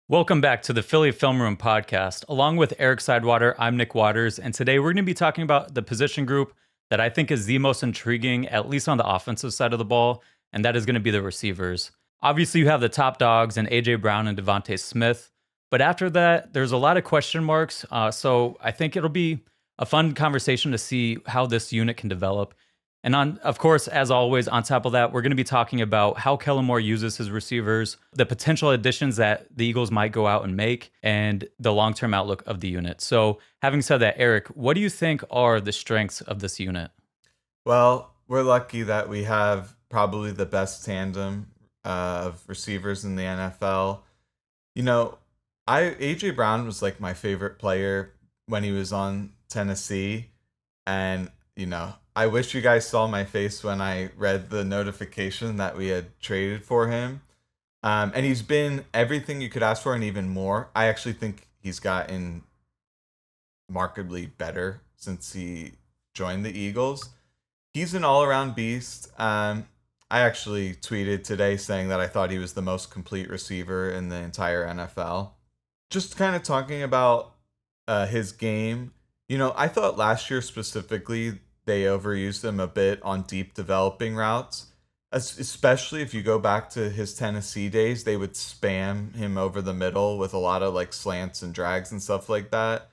Welcome back to the Philly Film Room podcast. Along with Eric Sidewater, I'm Nick Waters, and today we're going to be talking about the position group that I think is the most intriguing, at least on the offensive side of the ball, and that is going to be the receivers. Obviously, you have the top dogs and A.J. Brown and Devontae Smith, but after that, there's a lot of question marks, so I think it'll be a fun conversation to see how this unit can develop. And of course, as always, on top of that, we're going to be talking about how Kellen Moore uses his receivers, the potential additions that the Eagles might go out and make, and the long-term outlook of the unit. So having said that, Eric, what do you think are the strengths of this unit? Well, we're lucky that we have probably the best tandem of receivers in the NFL. You know, I AJ Brown was like my favorite player when he was on Tennessee, and I wish you guys saw my face when I read the notification that we had traded for him. And he's been everything you could ask for and even more. I actually think he's gotten markedly better since he joined the Eagles. He's an all-around beast. I actually tweeted today saying that I thought he was the most complete receiver in the entire NFL. Just kind of talking about his game. I thought last year specifically they overused him a bit on deep developing routes. Especially if you go back to his Tennessee days, they would spam him over the middle with a lot of like slants and drags and stuff like that.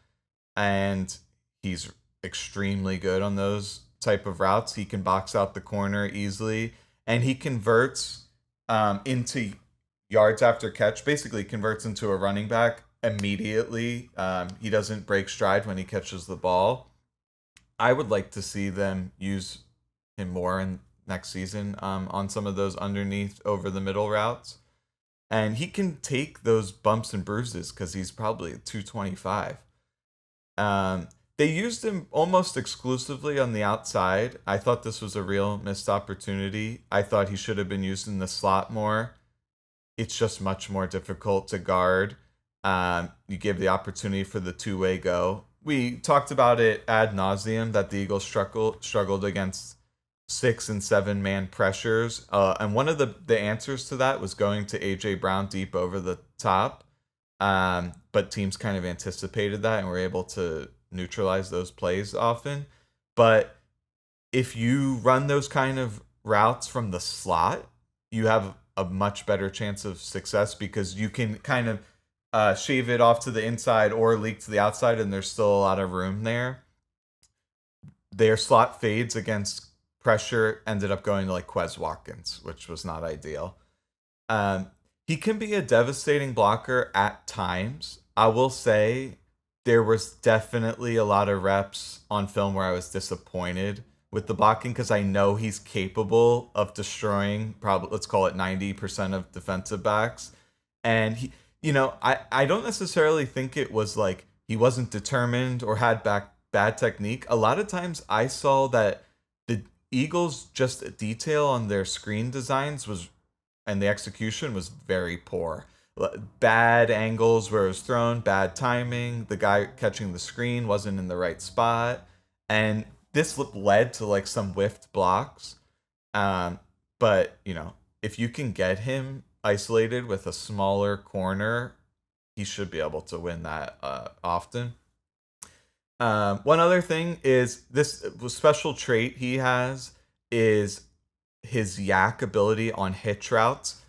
And he's extremely good on those type of routes. He can box out the corner easily, and he converts into yards after catch. Basically, converts into a running back immediately. He doesn't break stride when he catches the ball. I would like to see them use him more in next season on some of those underneath over the middle routes. And he can take those bumps and bruises because he's probably 225. They used him almost exclusively on the outside. I thought this was a real missed opportunity. I thought he should have been used in the slot more. It's just much more difficult to guard. You give the opportunity for the two-way go. We talked about it ad nauseum that the Eagles struggled against 6 and 7 man pressures. And one of the answers to that was going to A.J. Brown deep over the top. But teams kind of anticipated that and were able to neutralize those plays often. But if you run those kind of routes from the slot, you have a much better chance of success because you can kind of shave it off to the inside or leak to the outside, and there's still a lot of room there. Their slot fades against pressure ended up going to like Quez Watkins, which was not ideal. He can be a devastating blocker at times. I will say there was definitely a lot of reps on film where I was disappointed with the blocking because I know he's capable of destroying probably, let's call it 90% of defensive backs. And I don't necessarily think it was like he wasn't determined or had bad technique. A lot of times I saw that the Eagles just detail on their screen designs and the execution was very poor. Bad angles where it was thrown, bad timing. The guy catching the screen wasn't in the right spot. And this led to like some whiffed blocks. But, if you can get him isolated with a smaller corner, he should be able to win that often. One other thing is this special trait he has is his yak ability on hitch routes.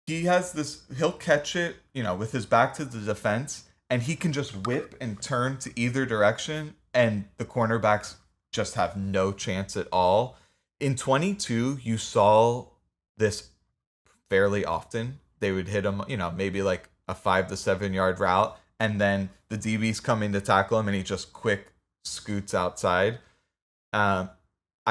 He'll catch it, with his back to the defense, and he can just whip and turn to either direction, and the cornerbacks just have no chance at all. In 22, you saw this fairly often. They would hit him, maybe like a 5 to 7 yard route, and then the DB's coming to tackle him, and he just quick scoots outside. I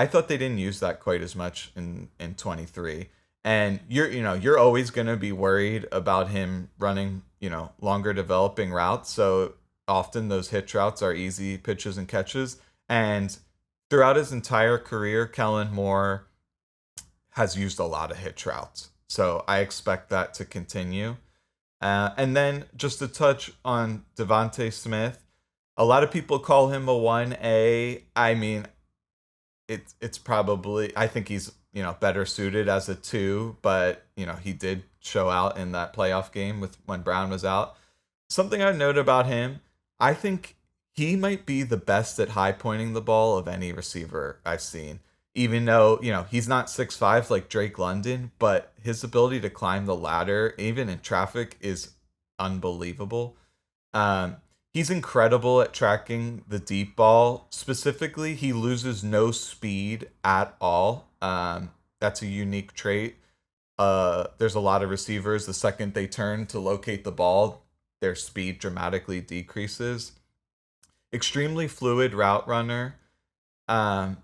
thought they didn't use that quite as much in 23. And you're always going to be worried about him running, longer developing routes. So often those hitch routes are easy pitches and catches. And throughout his entire career, Kellen Moore has used a lot of hitch routes. So I expect that to continue. And then just to touch on Devontae Smith, a lot of people call him a 1A. I mean, it's probably, I think he's better suited as a two, but he did show out in that playoff game with when Brown was out. Something I note about him, I think he might be the best at high pointing the ball of any receiver I've seen. Even though, he's not 6'5" like Drake London, but his ability to climb the ladder, even in traffic, is unbelievable. Um, he's incredible at tracking the deep ball. Specifically, he loses no speed at all. That's a unique trait. There's a lot of receivers, the second they turn to locate the ball, their speed dramatically decreases. Extremely fluid route runner. Um,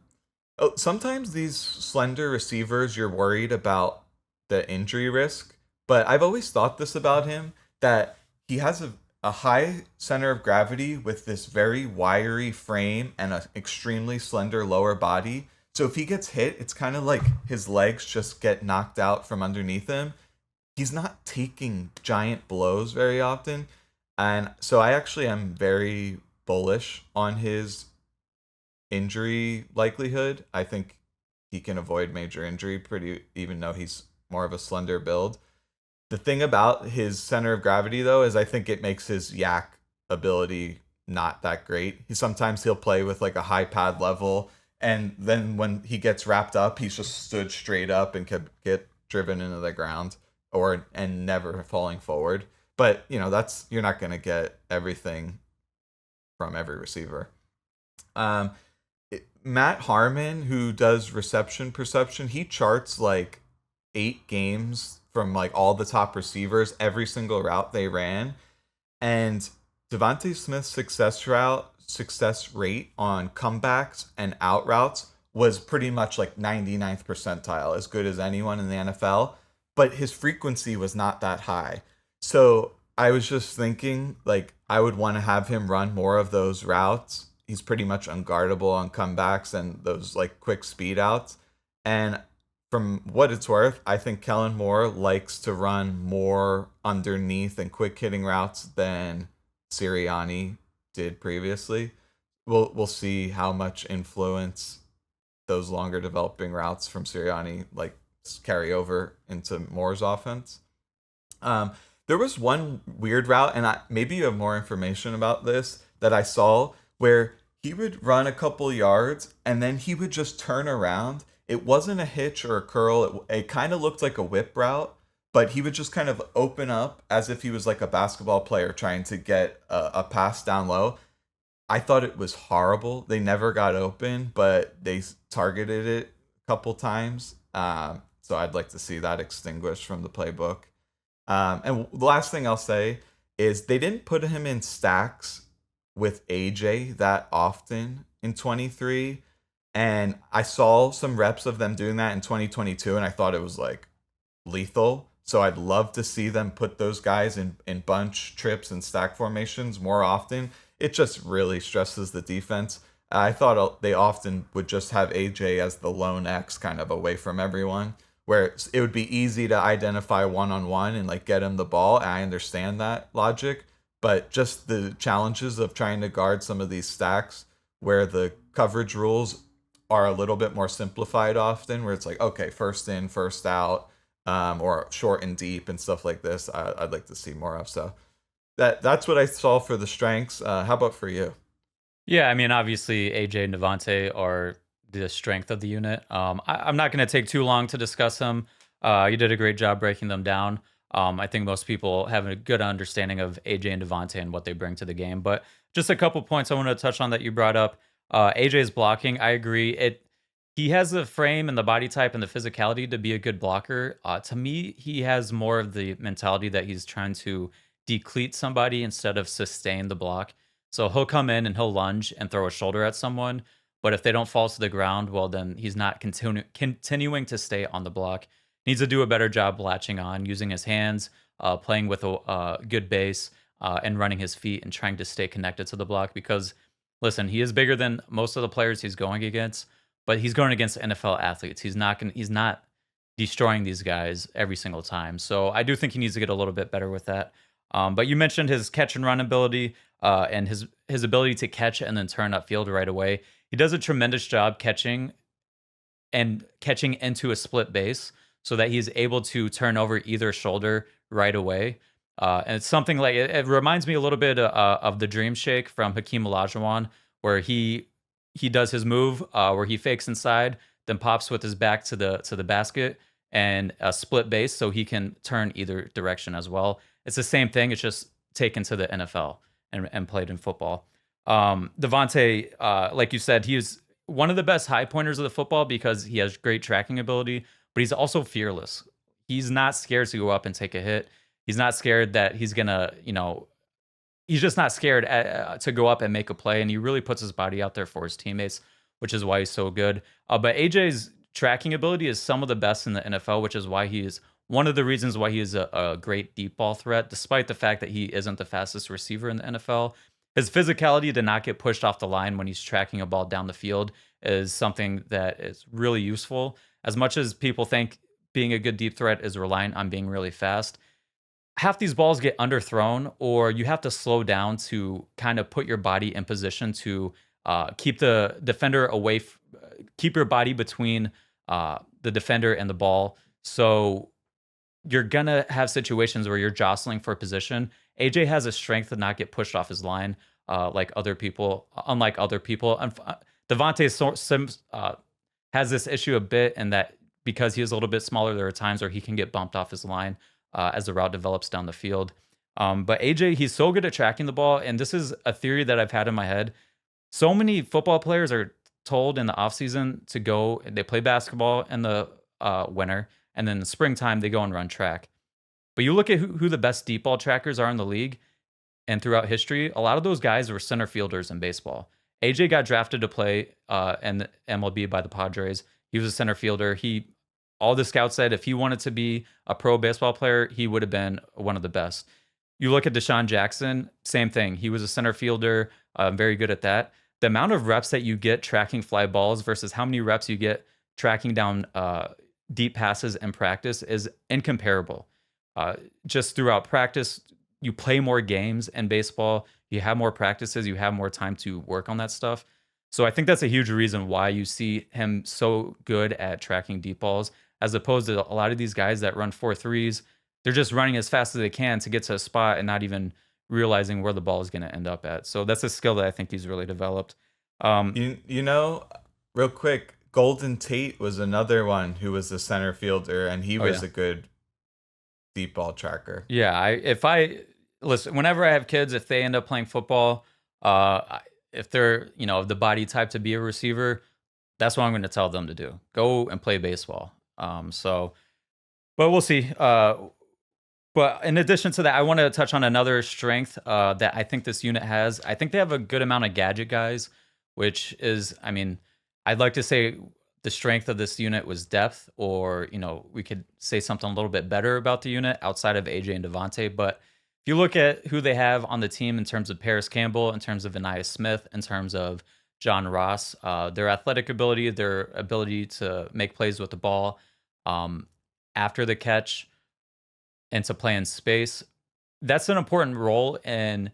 Sometimes these slender receivers, you're worried about the injury risk, but I've always thought this about him, that he has a high center of gravity with this very wiry frame and an extremely slender lower body. So if he gets hit, it's kind of like his legs just get knocked out from underneath him. He's not taking giant blows very often. And so I actually am very bullish on his injury likelihood. I think he can avoid major injury pretty, even though he's more of a slender build. The thing about his center of gravity, though, is I think it makes his yak ability not that great. He'll play with like a high pad level, and then when he gets wrapped up, he's just stood straight up and could get driven into the ground and never falling forward. But you're not going to get everything from every receiver. Matt Harmon, who does reception perception, he charts like 8 games from like all the top receivers, every single route they ran. And Devontae Smith's success rate on comebacks and out routes was pretty much like 99th percentile, as good as anyone in the NFL. But his frequency was not that high. So I was just thinking, like, I would want to have him run more of those routes. He's pretty much unguardable on comebacks and those like quick speed outs. And from what it's worth, I think Kellen Moore likes to run more underneath and quick hitting routes than Sirianni did previously. We'll see how much influence those longer developing routes from Sirianni like carry over into Moore's offense. There was one weird route, and maybe you have more information about this, that I saw where he would run a couple yards and then he would just turn around. It wasn't a hitch or a curl. It kind of looked like a whip route, but he would just kind of open up as if he was like a basketball player trying to get a pass down low. I thought it was horrible. They never got open, but they targeted it a couple times. So I'd like to see that extinguished from the playbook. And the last thing I'll say is they didn't put him in stacks with AJ that often in 23. And I saw some reps of them doing that in 2022, and I thought it was like lethal. So I'd love to see them put those guys in bunch trips and stack formations more often. It just really stresses the defense. I thought they often would just have AJ as the lone X kind of away from everyone, where it would be easy to identify one-on-one and like get him the ball. I understand that logic, but just the challenges of trying to guard some of these stacks where the coverage rules are a little bit more simplified often, where it's like, okay, first in, first out, or short and deep and stuff like this, I'd like to see more of. So that's what I saw for the strengths. How about for you? Yeah, I mean, obviously AJ and Devontae are the strength of the unit. I'm not going to take too long to discuss them. You did a great job breaking them down. I think most people have a good understanding of AJ and Devontae and what they bring to the game. But just a couple points I want to touch on that you brought up. AJ's blocking, I agree. He has the frame and the body type and the physicality to be a good blocker. To me, he has more of the mentality that he's trying to decleat somebody instead of sustain the block. So he'll come in and he'll lunge and throw a shoulder at someone. But if they don't fall to the ground, well, then he's not continuing to stay on the block. Needs to do a better job latching on, using his hands, playing with a good base, and running his feet and trying to stay connected to the block. Because, listen, he is bigger than most of the players he's going against, but he's going against NFL athletes. He's not destroying these guys every single time. So I do think he needs to get a little bit better with that. But you mentioned his catch and run ability, and his ability to catch and then turn upfield right away. He does a tremendous job catching and catching into a split base so that he's able to turn over either shoulder right away. And it's something like it reminds me a little bit of the dream shake from Hakeem Olajuwon, where he does his move where he fakes inside, then pops with his back to the basket and a split base, so he can turn either direction as well. It's the same thing. It's just taken to the NFL and played in football. Devontae, like you said, he is one of the best high pointers of the football because he has great tracking ability, but he's also fearless. He's not scared to go up and take a hit. He's not scared that he's gonna, he's just not scared to go up and make a play, and he really puts his body out there for his teammates, which is why he's so good. But AJ's tracking ability is some of the best in the NFL, which is why he is one of the reasons why he is a great deep ball threat, despite the fact that he isn't the fastest receiver in the NFL. His physicality to not get pushed off the line when he's tracking a ball down the field is something that is really useful. As much as people think being a good deep threat is reliant on being really fast, half these balls get underthrown, or you have to slow down to kind of put your body in position to keep the defender away, keep your body between the defender and the ball. So you're gonna have situations where you're jostling for position. AJ has a strength to not get pushed off his line, like other people. Unlike other people, Devontae has this issue a bit in that because he is a little bit smaller, there are times where he can get bumped off his line as the route develops down the field. But AJ, he's so good at tracking the ball, and this is a theory that I've had in my head. So many football players are told in the offseason to go, they play basketball in the winter, and then in the springtime, they go and run track. But you look at who the best deep ball trackers are in the league and throughout history, a lot of those guys were center fielders in baseball. AJ got drafted to play in the MLB by the Padres. He was a center fielder. All the scouts said if he wanted to be a pro baseball player, he would have been one of the best. You look at Deshaun Jackson, same thing. He was a center fielder, very good at that. The amount of reps that you get tracking fly balls versus how many reps you get tracking down deep passes in practice is incomparable. Just throughout practice, you play more games in baseball, you have more practices, you have more time to work on that stuff. So I think that's a huge reason why you see him so good at tracking deep balls, as opposed to a lot of these guys that run 4.3s. They're just running as fast as they can to get to a spot and not even realizing where the ball is going to end up at. So that's a skill that I think he's really developed. Real quick, Golden Tate was another one who was a center fielder, and he was a good deep ball tracker. Yeah, listen, whenever I have kids, if they end up playing football, if they're of the body type to be a receiver, that's what I'm going to tell them to do. Go and play baseball. But we'll see. But in addition to that, I want to touch on another strength that I think this unit has. I think they have a good amount of gadget guys, which is, I'd like to say the strength of this unit was depth, or, we could say something a little bit better about the unit outside of AJ and Devontae. But if you look at who they have on the team in terms of Paris Campbell, in terms of Anaya Smith, in terms of John Ross, their athletic ability, their ability to make plays with the ball after the catch, and to play in space, that's an important role in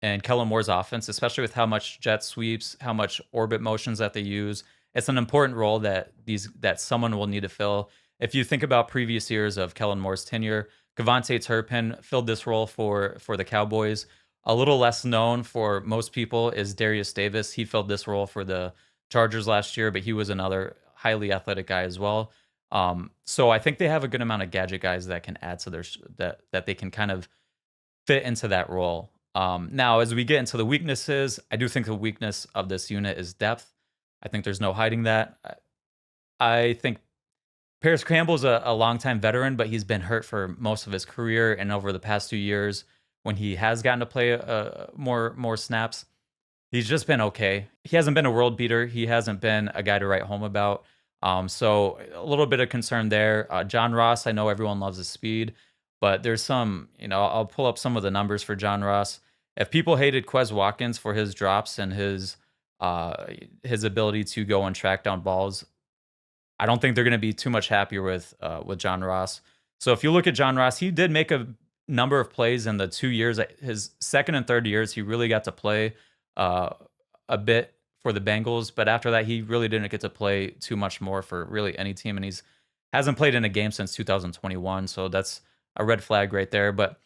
Kellen Moore's offense, especially with how much jet sweeps, how much orbit motions that they use. It's an important role that someone will need to fill. If you think about previous years of Kellen Moore's tenure, Kevontae Turpin filled this role for the Cowboys. A little less known for most people is Darius Davis. He filled this role for the Chargers last year, but he was another highly athletic guy as well. So I think they have a good amount of gadget guys that can add to their that they can kind of fit into that role. Now, as we get into the weaknesses, I do think the weakness of this unit is depth. I think there's no hiding that. I think Paris Campbell's a longtime veteran, but he's been hurt for most of his career, and over the past 2 years, when he has gotten to play more snaps, he's just been okay. He hasn't been a world beater. He hasn't been a guy to write home about. So a little bit of concern there. John Ross, I know everyone loves his speed, but there's some, I'll pull up some of the numbers for John Ross. If people hated Quez Watkins for his drops and his ability to go and track down balls, I don't think they're going to be too much happier with John Ross. So if you look at John Ross, he did make a number of plays in the 2 years. His second and third years, he really got to play a bit for the Bengals, but after that, he really didn't get to play too much more for really any team, and he's hasn't played in a game since 2021, so that's a red flag right there. But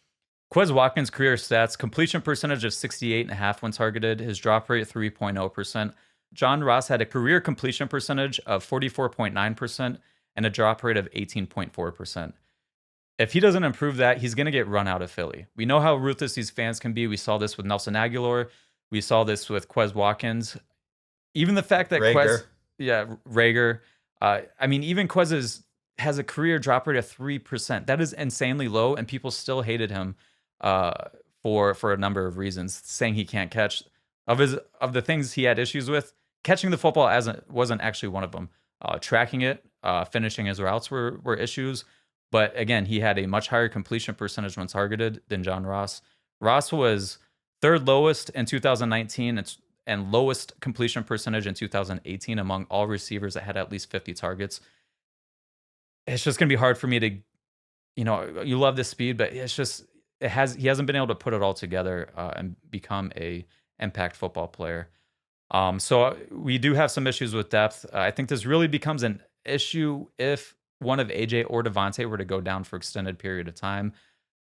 Quez Watkins' career stats: completion percentage of 68.5 when targeted, his drop rate 3.0%. John Ross had a career completion percentage of 44.9% and a drop rate of 18.4%. If he doesn't improve that, he's going to get run out of Philly. We know how ruthless these fans can be. We saw this with Nelson Aguilar. We saw this with Quez Watkins. Even the fact that Rager. Rager. I mean, even has a career drop rate of 3%. That is insanely low, and people still hated him for a number of reasons, saying he can't catch. Of the things he had issues with, catching the football wasn't actually one of them. Tracking it, finishing his routes were issues. But again, he had a much higher completion percentage when targeted than John Ross. Ross was third lowest in 2019 and lowest completion percentage in 2018 among all receivers that had at least 50 targets. It's just going to be hard for me to, you love this speed, but it's just, he hasn't been able to put it all together and become a impact football player. So we do have some issues with depth. I think this really becomes an issue if one of AJ or Devontae were to go down for extended period of time.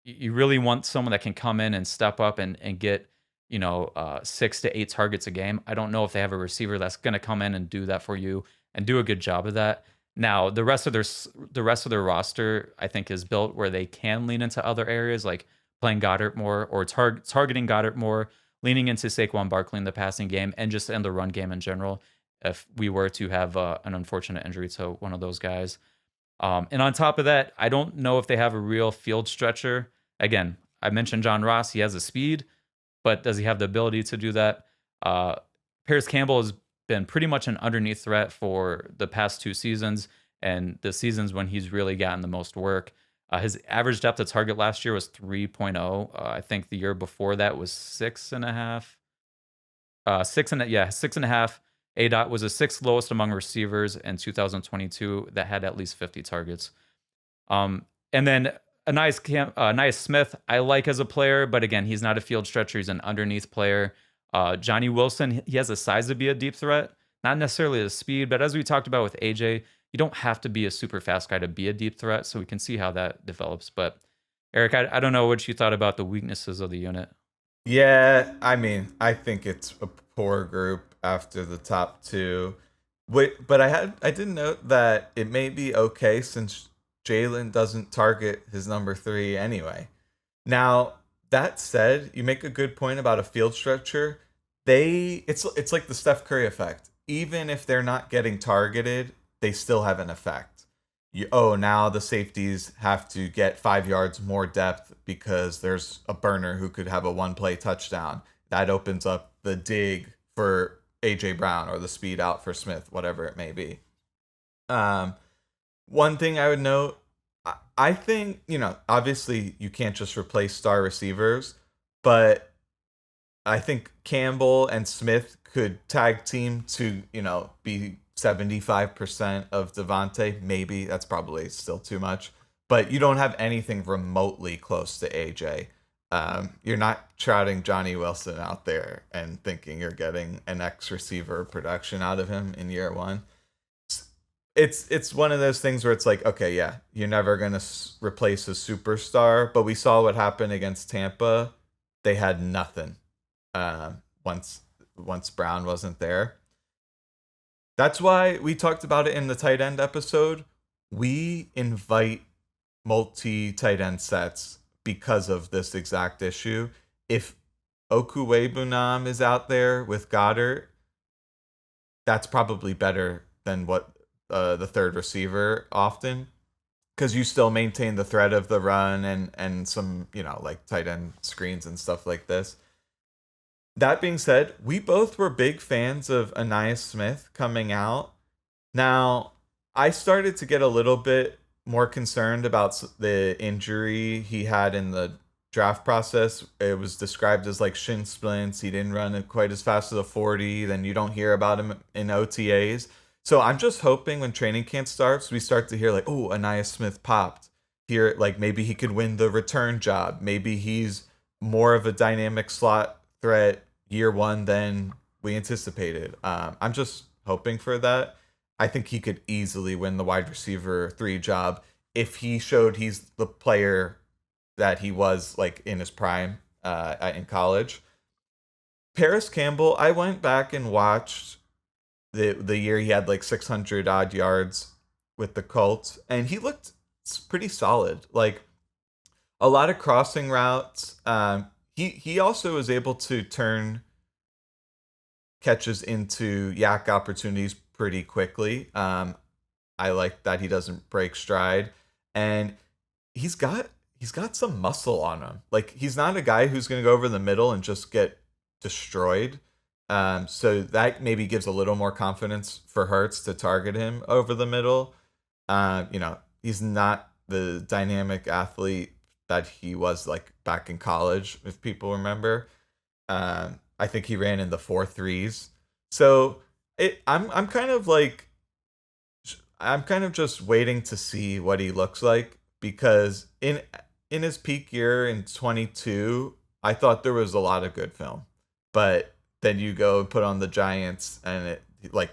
You really want someone that can come in and step up and get 6 to 8 targets a game. I don't know if they have a receiver that's going to come in and do that for you and do a good job of that. Now, the rest of their roster, I think, is built where they can lean into other areas, like playing Goddard more or targeting Goddard more, leaning into Saquon Barkley in the passing game, and just in the run game in general, if we were to have an unfortunate injury to one of those guys. And on top of that, I don't know if they have a real field stretcher. Again, I mentioned John Ross. He has the speed, but does he have the ability to do that? Paris Campbell has been pretty much an underneath threat for the past 2 seasons, and the seasons when he's really gotten the most work. His average depth of target last year was 3.0. I think the year before that was 6.5. 6.5. ADOT was the 6th lowest among receivers in 2022 that had at least 50 targets. And then Ainias Smith, I like as a player, but again, he's not a field stretcher. He's an underneath player. Johnny Wilson, he has the size to be a deep threat, not necessarily the speed, but as we talked about with AJ, you don't have to be a super fast guy to be a deep threat, so we can see how that develops. But Eric, I don't know what you thought about the weaknesses of the unit. Yeah, I mean, I think it's a poor group after the top 2. But I did note that it may be okay since Jalen doesn't target his number 3 anyway. Now, that said, you make a good point about a field stretcher. It's like the Steph Curry effect. Even if they're not getting targeted, they still have an effect. Now the safeties have to get 5 yards more depth because there's a burner who could have a 1-play touchdown. That opens up the dig for AJ Brown or the speed out for Smith, whatever it may be. One thing I would note, I think, obviously you can't just replace star receivers, but I think Campbell and Smith could tag team to, be 75% of Devontae. Maybe that's probably still too much, but you don't have anything remotely close to AJ. You're not trotting Johnny Wilson out there and thinking you're getting an X receiver production out of him in year 1. It's one of those things where it's like, okay, yeah, you're never going to replace a superstar, but we saw what happened against Tampa. They had nothing once Brown wasn't there. That's why we talked about it in the tight end episode. We invite multi-tight end sets because of this exact issue. If Okuwebunam is out there with Goddard, that's probably better than what the third receiver often, because you still maintain the threat of the run and some, like tight end screens and stuff like this. That being said, we both were big fans of Ainias Smith coming out. Now, I started to get a little bit more concerned about the injury he had in the draft process. It was described as like shin splints. He didn't run quite as fast as a 40. Then you don't hear about him in OTAs. So I'm just hoping when training camp starts, we start to hear like, oh, Ainias Smith popped here. Like maybe he could win the return job. Maybe he's more of a dynamic slot threat year 1 than we anticipated. I'm just hoping for that. I think he could easily win the wide receiver 3 job if he showed he's the player that he was like in his prime in college. Paris Campbell, I went back and watched the year he had like 600 odd yards with the Colts, and he looked pretty solid. Like a lot of crossing routes. He also was able to turn catches into yak opportunities pretty quickly. I like that he doesn't break stride, and he's got he's got some muscle on him. Like he's not a guy who's going to go over the middle and just get destroyed. So that maybe gives a little more confidence for Hurts to target him over the middle. He's not the dynamic athlete that he was like back in college, if people remember. I think he ran in the 4.3s. So I'm kind of like I'm kind of just waiting to see what he looks like, because in his peak year in 22, I thought there was a lot of good film. But then you go and put on the Giants, and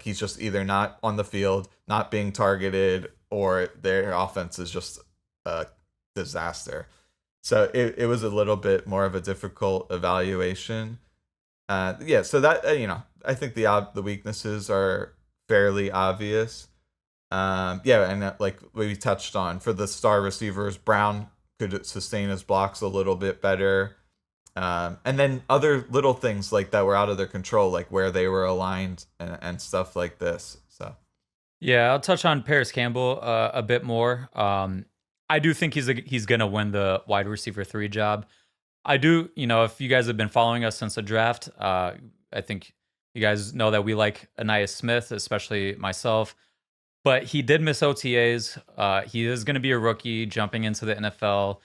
he's just either not on the field, not being targeted, or their offense is just a disaster. So it was a little bit more of a difficult evaluation. So that I think the weaknesses are fairly obvious. And like we touched on, for the star receivers, Brown could sustain his blocks a little bit better. And then other little things like that were out of their control, like where they were aligned and stuff like this. So Yeah, I'll touch on Paris Campbell a bit more. I do think he's gonna win the wide receiver 3 job. I do, if you guys have been following us since the draft, I think you guys know that we like Anais Smith, especially myself. But he did miss OTAs. He is going to be a rookie jumping into the NFL.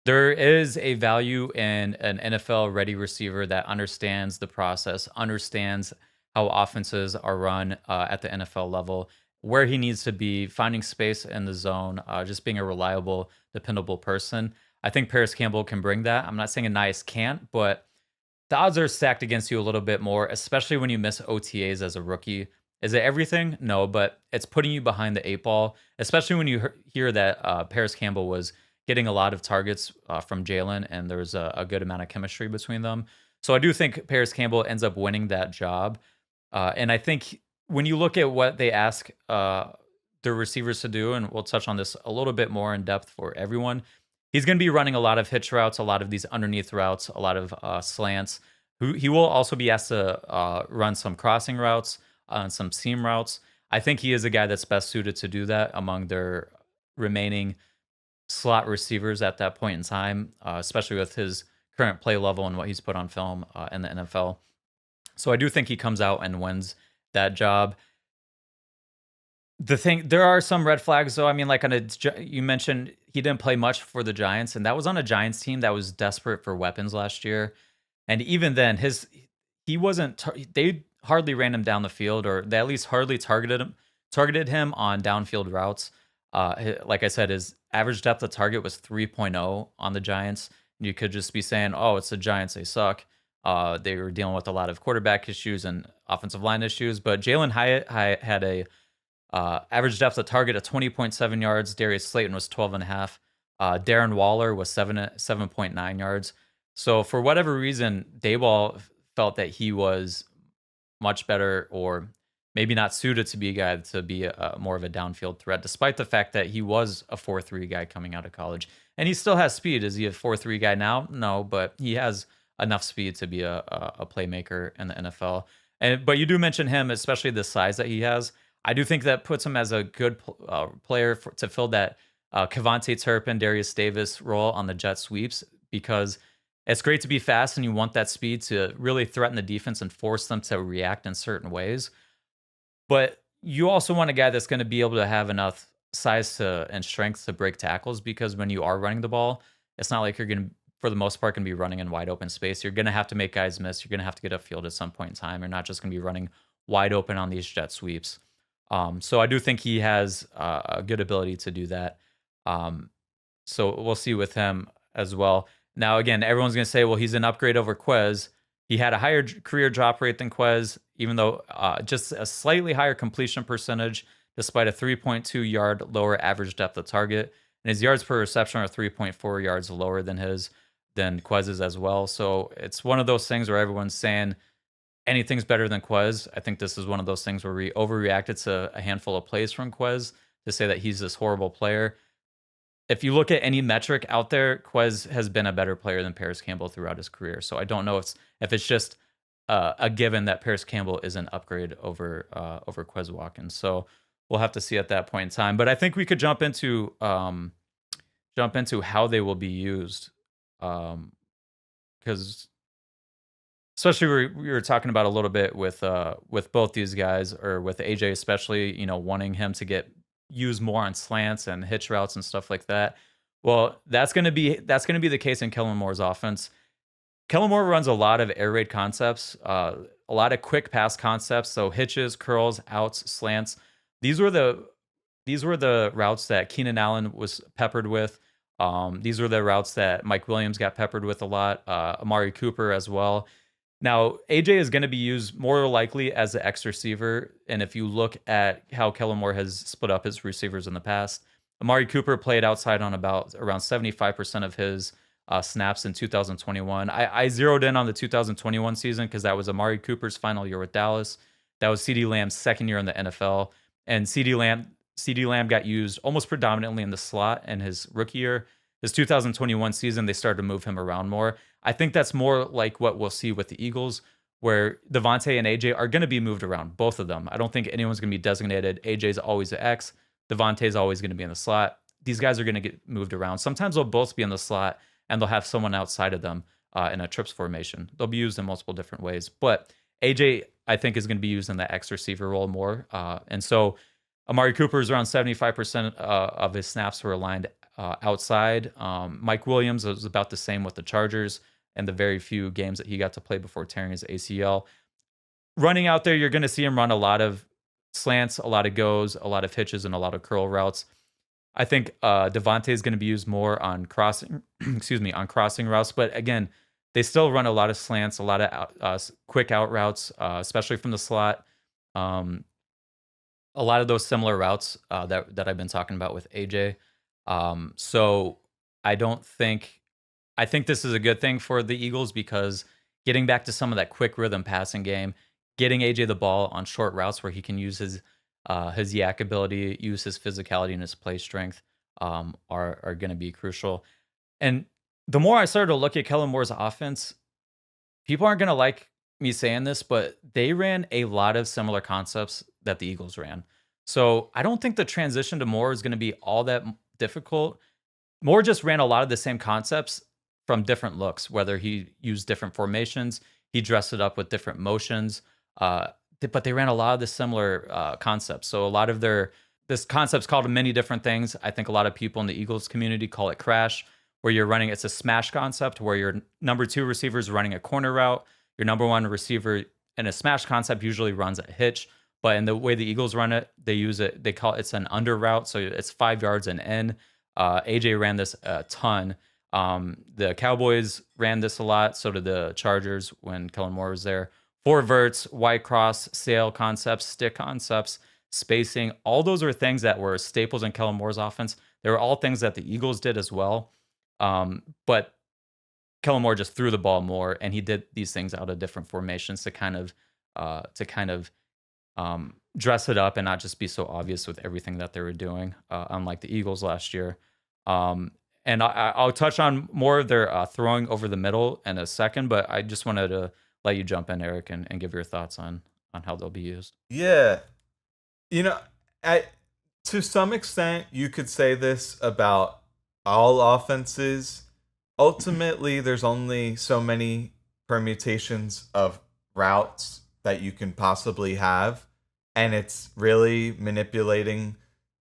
There is a value in an NFL ready receiver that understands the process, understands how offenses are run at the NFL level, where he needs to be, finding space in the zone, just being a reliable, dependable person. I think Paris Campbell can bring that. I'm not saying Anais can't, but the odds are stacked against you a little bit more, especially when you miss OTAs as a rookie. Is it everything? No, but it's putting you behind the 8 ball, especially when you hear that Paris Campbell was getting a lot of targets from Jalen, and there's a good amount of chemistry between them. So I do think Paris Campbell ends up winning that job. And I think when you look at what they ask the receivers to do, and we'll touch on this a little bit more in depth for everyone, he's going to be running a lot of hitch routes, a lot of these underneath routes, a lot of slants. He will also be asked to run some crossing routes, some seam routes. I think he is a guy that's best suited to do that among their remaining slot receivers at that point in time, especially with his current play level and what he's put on film in the NFL. So I do think he comes out and wins that job. There are some red flags though. I mean, like you mentioned, he didn't play much for the Giants, and that was on a Giants team that was desperate for weapons last year. And even then, he wasn't. They hardly ran him down the field, or they at least hardly targeted him on downfield routes. Like I said, his average depth of target was 3.0 on the Giants. You could just be saying, "Oh, it's the Giants; they suck." They were dealing with a lot of quarterback issues and offensive line issues, but Jalen Hyatt had a average depth of target of 20.7 yards. Darius Slayton was 12.5. Darren Waller was 7.9 yards. So for whatever reason, Dayball felt that he was much better, or maybe not suited to be a guy to be more of a downfield threat, despite the fact that he was a 4.3 guy coming out of college. And he still has speed. Is he a 4.3 guy now? No, but he has enough speed to be a playmaker in the NFL. But you do mention him, especially the size that he has. I do think that puts him as a good player to fill that Kevontae Turpin, Darius Davis role on the jet sweeps, because it's great to be fast and you want that speed to really threaten the defense and force them to react in certain ways. But you also want a guy that's going to be able to have enough size and strength to break tackles, because when you are running the ball, it's not like you're going to, for the most part, going to be running in wide open space. You're going to have to make guys miss. You're going to have to get upfield at some point in time. You're not just going to be running wide open on these jet sweeps. So I do think he has a good ability to do that. So we'll see with him as well. Now, again, everyone's going to say, well, he's an upgrade over Quez. He had a higher career drop rate than Quez, even though just a slightly higher completion percentage, despite a 3.2 yard lower average depth of target. And his yards per reception are 3.4 yards lower than Quez's as well. So it's one of those things where everyone's saying anything's better than Quez. I think this is one of those things where we overreacted to a handful of plays from Quez to say that he's this horrible player. If you look at any metric out there, Quez has been a better player than Paris Campbell throughout his career. So I don't know if it's just a given that Paris Campbell is an upgrade over Quez Watkins. So we'll have to see at that point in time. But I think we could jump into how they will be used, because especially we were talking about a little bit with both these guys, or with AJ especially, wanting him to get used more on slants and hitch routes and stuff like that. Well, that's going to be the case in Kellen Moore's offense. Kellen Moore runs a lot of air raid concepts, a lot of quick pass concepts, so hitches, curls, outs, slants. These were the routes that Keenan Allen was peppered with. These were the routes that Mike Williams got peppered with a lot. Amari Cooper as well. Now, AJ is going to be used more likely as an X receiver. And if you look at how Kellen Moore has split up his receivers in the past, Amari Cooper played outside on around 75% of his snaps in 2021. I zeroed in on the 2021 season because that was Amari Cooper's final year with Dallas. That was CeeDee Lamb's second year in the NFL. And CeeDee Lamb got used almost predominantly in the slot in his rookie year. His 2021 season, they started to move him around more. I think that's more like what we'll see with the Eagles, where Devontae and AJ are going to be moved around, both of them. I don't think anyone's going to be designated. AJ's always an X. Devontae's always going to be in the slot. These guys are going to get moved around. Sometimes they'll both be in the slot, and they'll have someone outside of them in a trips formation. They'll be used in multiple different ways. But AJ, I think, is going to be used in the X receiver role more. And so Amari Cooper is around 75% of his snaps were aligned outside. Mike Williams was about the same with the Chargers and the very few games that he got to play before tearing his ACL. Running out there, you're going to see him run a lot of slants, a lot of goes, a lot of hitches, and a lot of curl routes. I think Devontae is going to be used more on crossing, crossing routes. But again, they still run a lot of slants, a lot of quick out routes, especially from the slot. A lot of those similar routes that I've been talking about with AJ. So I think this is a good thing for the Eagles, because getting back to some of that quick rhythm passing game, getting AJ the ball on short routes where he can use his yak ability, use his physicality and his play strength are going to be crucial. And the more I started to look at Kellen Moore's offense, people aren't going to like me saying this, but they ran a lot of similar concepts that the Eagles ran. So I don't think the transition to Moore is going to be all that difficult. Moore just ran a lot of the same concepts from different looks, whether he used different formations, he dressed it up with different motions, but they ran a lot of the similar concepts. So a lot of this concept's called many different things. I think a lot of people in the Eagles community call it crash, where it's a smash concept where your number 2 receiver is running a corner route. Your number 1 receiver in a smash concept usually runs a hitch, but in the way the Eagles run it, they call it's an under route. So it's 5 yards and in. AJ ran this a ton. The Cowboys ran this a lot. So did the Chargers when Kellen Moore was there. 4 verts, white cross, sail concepts, stick concepts, spacing. All those are things that were staples in Kellen Moore's offense. They were all things that the Eagles did as well. But Kellen Moore just threw the ball more, and he did these things out of different formations to kind of dress it up and not just be so obvious with everything that they were doing, unlike the Eagles last year. And I'll touch on more of their throwing over the middle in a second, but I just wanted to let you jump in, Eric, and give your thoughts on how they'll be used. Yeah. To some extent, you could say this about all offenses. Ultimately, there's only so many permutations of routes that you can possibly have, and it's really manipulating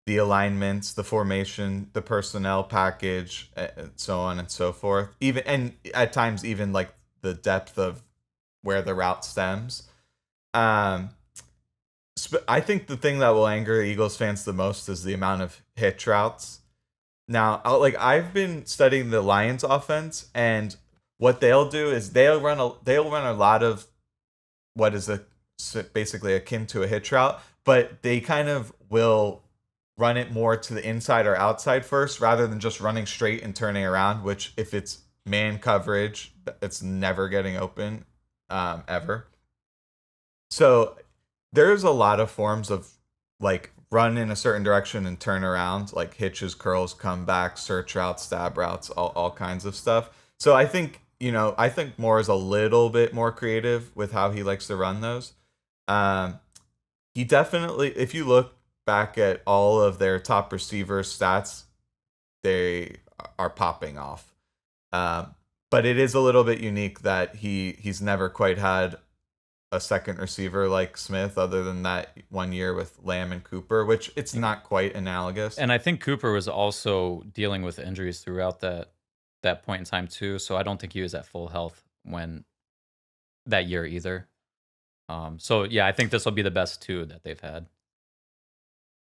the alignments, the formation, the personnel package, and so on and so forth. And at times even like the depth of where the route stems. I think the thing that will anger Eagles fans the most is the amount of hitch routes. Now, I've been studying the Lions offense, and what they'll do is they'll run a lot of what is basically akin to a hitch route, but they kind of will run it more to the inside or outside first rather than just running straight and turning around, which if it's man coverage, it's never getting open ever. So there's a lot of forms of like run in a certain direction and turn around, like hitches, curls, comebacks, search routes, stab routes, all kinds of stuff. So I think, I think Moore is a little bit more creative with how he likes to run those. He definitely, if you look back at all of their top receiver stats, they are popping off. But it is a little bit unique that he's never quite had a second receiver like Smith, other than that 1 year with Lamb and Cooper, which it's not quite analogous. And I think Cooper was also dealing with injuries throughout that point in time too. So I don't think he was at full health when that year either. So yeah, I think this will be the best two that they've had.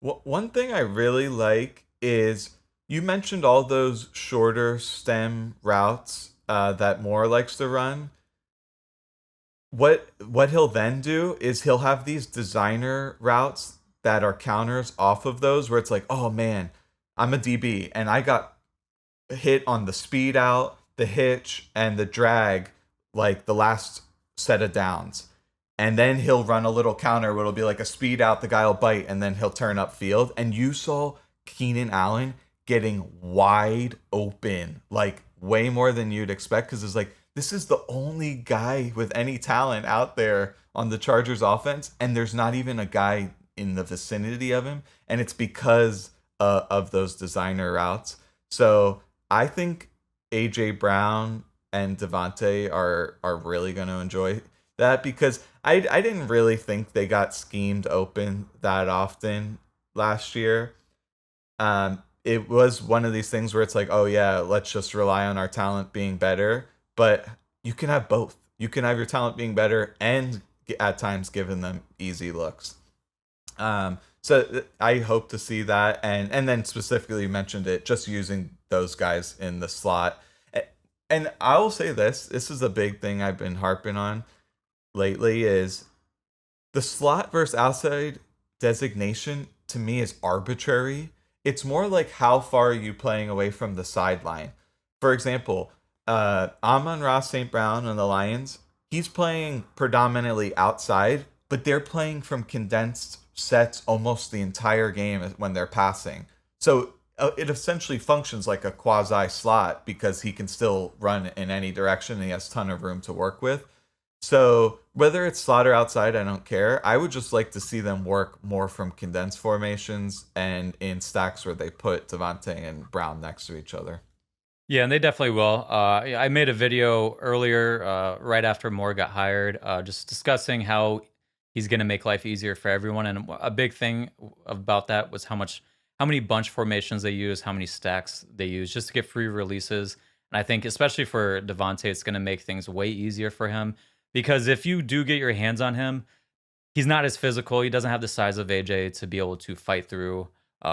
Well, one thing I really like is you mentioned all those shorter stem routes that Moore likes to run. What he'll then do is he'll have these designer routes that are counters off of those, where it's like, oh man, I'm a DB and I got hit on the speed out, the hitch, and the drag like the last set of downs. And then he'll run a little counter where it'll be like a speed out, the guy will bite, and then he'll turn upfield. And you saw Keenan Allen getting wide open, like way more than you'd expect, because it's like, this is the only guy with any talent out there on the Chargers offense, and there's not even a guy in the vicinity of him, and it's because of those designer routes. So I think AJ Brown and Devontae are really going to enjoy that, because I didn't really think they got schemed open that often last year. It was one of these things where it's like, oh yeah, let's just rely on our talent being better. But you can have both. You can have your talent being better and at times giving them easy looks. So I hope to see that. And then specifically you mentioned it, just using those guys in the slot. And I will say this is a big thing I've been harping on lately, is the slot versus outside designation to me is arbitrary. It's more like, how far are you playing away from the sideline? For example, Amon-Ra St. Brown on the Lions, he's playing predominantly outside, but they're playing from condensed sets almost the entire game when they're passing. So it essentially functions like a quasi slot, because he can still run in any direction and he has a ton of room to work with. So whether it's slot or outside, I don't care. I would just like to see them work more from condensed formations and in stacks where they put Devontae and Brown next to each other. Yeah, and they definitely will. I made a video earlier, right after Moore got hired, just discussing how he's going to make life easier for everyone. And a big thing about that was how many bunch formations they use, how many stacks they use, just to get free releases. And I think especially for Devontae, it's going to make things way easier for him, because if you do get your hands on him, he's not as physical. He doesn't have the size of AJ to be able to fight through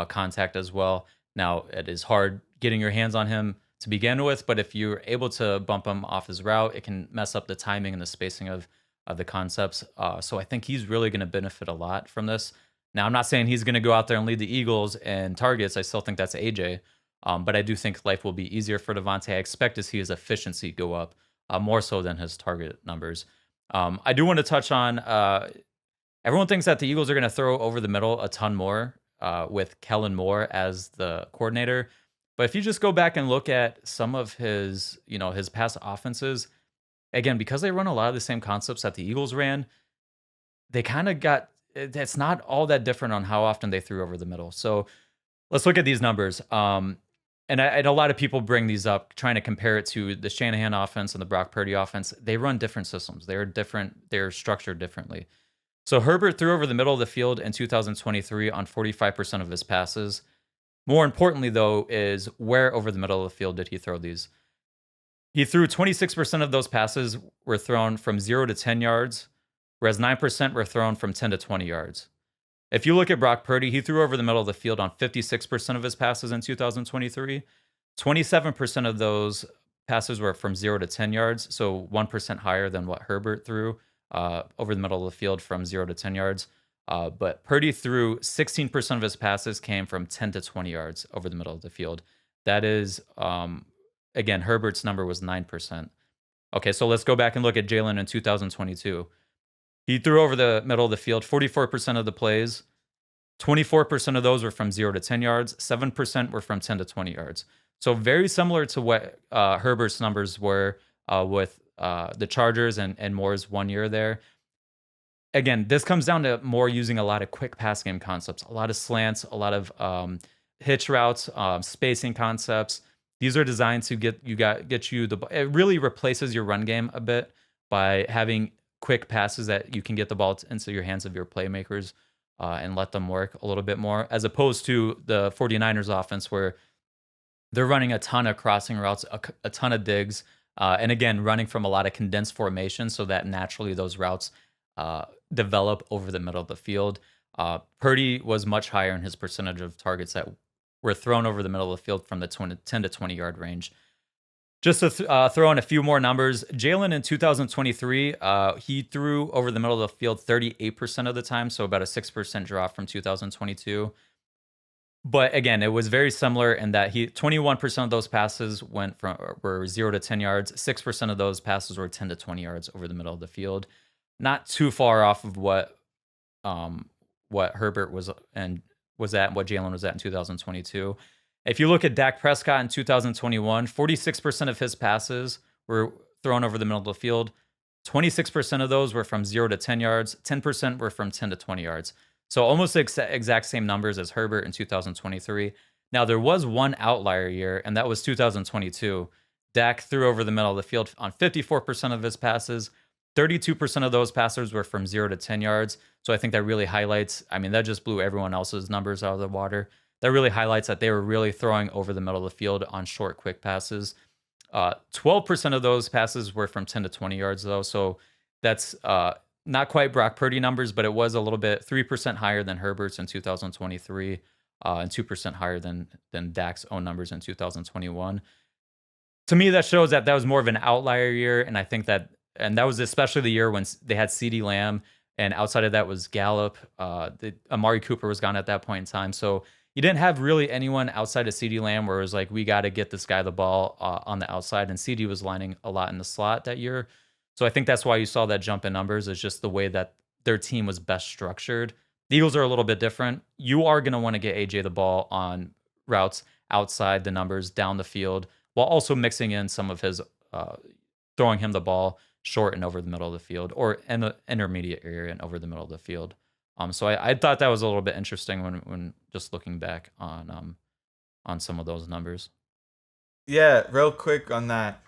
contact as well. Now, it is hard getting your hands on him to begin with, but if you're able to bump him off his route, it can mess up the timing and the spacing of the concepts. So I think he's really going to benefit a lot from this. Now, I'm not saying he's going to go out there and lead the Eagles in targets. I still think that's AJ. But I do think life will be easier for Devontae. I expect to see his efficiency go up more so than his target numbers. I do want to touch on, everyone thinks that the Eagles are going to throw over the middle a ton more with Kellen Moore as the coordinator. But if you just go back and look at some of his past offenses, again, because they run a lot of the same concepts that the Eagles ran, they kind of got, it's not all that different on how often they threw over the middle. So let's look at these numbers. And a lot of people bring these up, trying to compare it to the Shanahan offense and the Brock Purdy offense. They run different systems. They're different. They're structured differently. So Herbert threw over the middle of the field in 2023 on 45% of his passes. More importantly, though, is where over the middle of the field did he throw these? He threw 26% of those passes were thrown from 0 to 10 yards, whereas 9% were thrown from 10 to 20 yards. If you look at Brock Purdy, he threw over the middle of the field on 56% of his passes in 2023. 27% of those passes were from 0 to 10 yards, so 1% higher than what Herbert threw over the middle of the field from 0 to 10 yards. But Purdy threw 16% of his passes came from 10 to 20 yards over the middle of the field. That is, again, Herbert's number was 9%. Okay, so let's go back and look at Jalen in 2022. He threw over the middle of the field 44% of the plays. 24% of those were from 0 to 10 yards. 7% were from 10 to 20 yards. So very similar to what Herbert's numbers were with the Chargers and Moore's 1 year there. Again, this comes down to Moore using a lot of quick pass game concepts, a lot of slants, a lot of hitch routes, spacing concepts. These are designed to get you the. It really replaces your run game a bit by having quick passes that you can get the ball into your hands of your playmakers and let them work a little bit more, as opposed to the 49ers offense where they're running a ton of crossing routes, a ton of digs, and again, running from a lot of condensed formation so that naturally those routes develop over the middle of the field. Purdy was much higher in his percentage of targets that were thrown over the middle of the field from the 10 to 20 yard range. Just to throw in a few more numbers, Jalen in 2023, he threw over the middle of the field 38% of the time, so about a 6% drop from 2022. But again, it was very similar in that 21% of those passes were 0 to 10 yards, 6% of those passes were 10 to 20 yards over the middle of the field. Not too far off of what Herbert was at, and what Jalen was at in 2022. If you look at Dak Prescott in 2021, 46% of his passes were thrown over the middle of the field. 26% of those were from 0 to 10 yards. 10% were from 10 to 20 yards. So almost the exact same numbers as Herbert in 2023. Now, there was one outlier year, and that was 2022. Dak threw over the middle of the field on 54% of his passes. 32% of those passes were from 0 to 10 yards. So I think that really highlights, that just blew everyone else's numbers out of the water. That really highlights that they were really throwing over the middle of the field on short, quick passes. 12% of those passes were from 10 to 20 yards, though. So that's not quite Brock Purdy numbers, but it was a little bit 3% higher than Herbert's in 2023 and 2% higher than Dak's own numbers in 2021. To me, that shows that was more of an outlier year, and I think that was especially the year when they had CeeDee Lamb, and outside of that was Gallup. Amari Cooper was gone at that point in time, so you didn't have really anyone outside of CeeDee Lamb where it was like, we got to get this guy the ball on the outside, and CeeDee was lining a lot in the slot that year. So I think that's why you saw that jump in numbers, is just the way that their team was best structured. The Eagles are a little bit different. You are going to want to get AJ the ball on routes outside the numbers, down the field, while also mixing in some of his throwing him the ball short and over the middle of the field, or in the intermediate area and over the middle of the field. So I thought that was a little bit interesting when just looking back on some of those numbers. Yeah, real quick on that.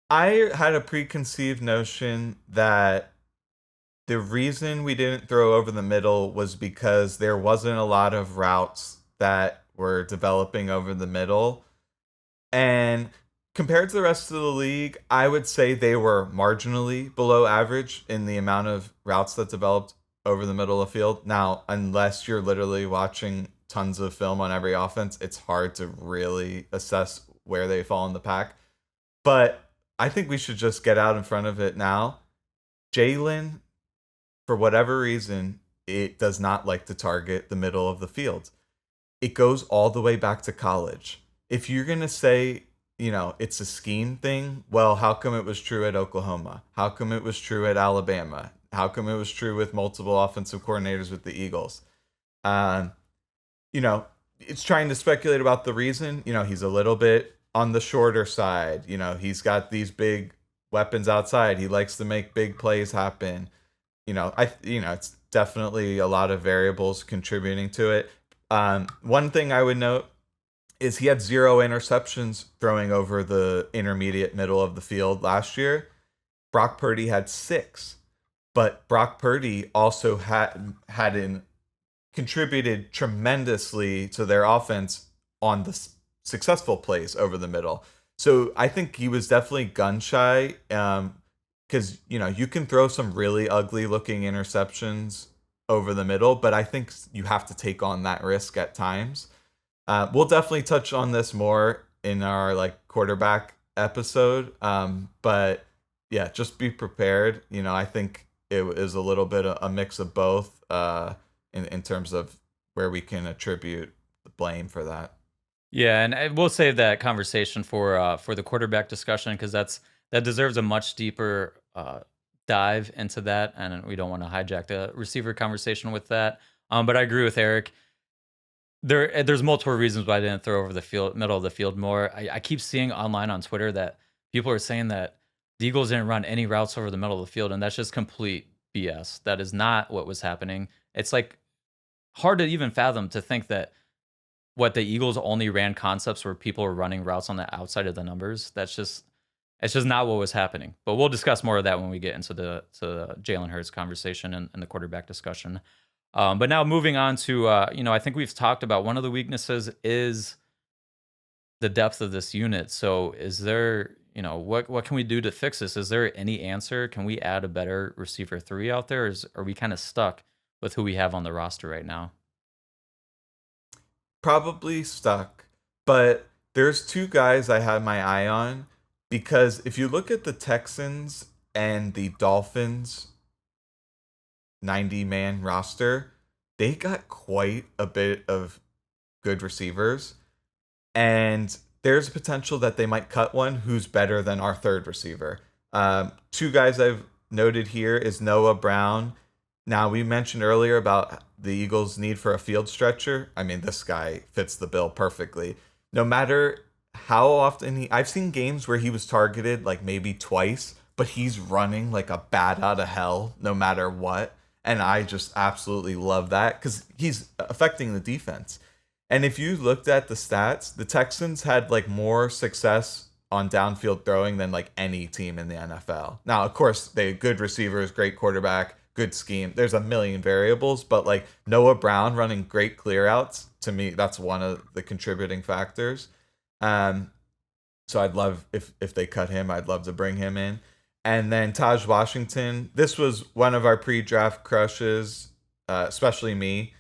I had a preconceived notion that the reason we didn't throw over the middle was because there wasn't a lot of routes that were developing over the middle. And compared to the rest of the league, I would say they were marginally below average in the amount of routes that developed over the middle of the field. Now, unless you're literally watching tons of film on every offense, it's hard to really assess where they fall in the pack. But I think we should just get out in front of it now. Jalen, for whatever reason, it does not like to target the middle of the field. It goes all the way back to college. If you're going to say, it's a scheme thing, well, how come it was true at Oklahoma? How come it was true at Alabama? How come it was true with multiple offensive coordinators with the Eagles? It's trying to speculate about the reason. He's a little bit on the shorter side. He's got these big weapons outside. He likes to make big plays happen. It's definitely a lot of variables contributing to it. One thing I would note is he had 0 interceptions throwing over the intermediate middle of the field last year. Brock Purdy had 6, but Brock Purdy also contributed tremendously to their offense on the successful plays over the middle. So I think he was definitely gun shy, because you can throw some really ugly looking interceptions over the middle, but I think you have to take on that risk at times. We'll definitely touch on this more in our quarterback episode. But yeah, just be prepared. I think it is a little bit a mix of both in terms of where we can attribute the blame for that. Yeah, and we'll save that conversation for the quarterback discussion because that deserves a much deeper dive into that, and we don't want to hijack the receiver conversation with that. But I agree with Eric. There's multiple reasons why I didn't throw over the field, middle of the field more. I keep seeing online on Twitter that people are saying that the Eagles didn't run any routes over the middle of the field, and that's just complete BS. That is not what was happening. It's like hard to even fathom to think that what the Eagles only ran concepts where people were running routes on the outside of the numbers. It's just not what was happening. But we'll discuss more of that when we get into the Jalen Hurts conversation and the quarterback discussion. But now moving on to I think we've talked about one of the weaknesses is the depth of this unit. So is there what can we do to fix this? Is there any answer? Can we add a better receiver 3 out there? Are we kind of stuck with who we have on the roster right now? Probably stuck, but there's two guys I had my eye on because if you look at the Texans and the Dolphins 90-man roster, they got quite a bit of good receivers, and there's potential that they might cut one who's better than our third receiver. Two guys I've noted here is Noah Brown. Now, we mentioned earlier about the Eagles' need for a field stretcher. I mean, this guy fits the bill perfectly. No matter how often I've seen games where he was targeted like maybe twice, but he's running like a bat out of hell no matter what. And I just absolutely love that because he's affecting the defense. And if you looked at the stats, the Texans had like more success on downfield throwing than like any team in the NFL. Now, of course, they had good receivers, great quarterback, good scheme. There's a million variables, but like Noah Brown running great clear outs, to me, that's one of the contributing factors. So I'd love if they cut him, I'd love to bring him in. And then Taj Washington, this was one of our pre-draft crushes, especially me.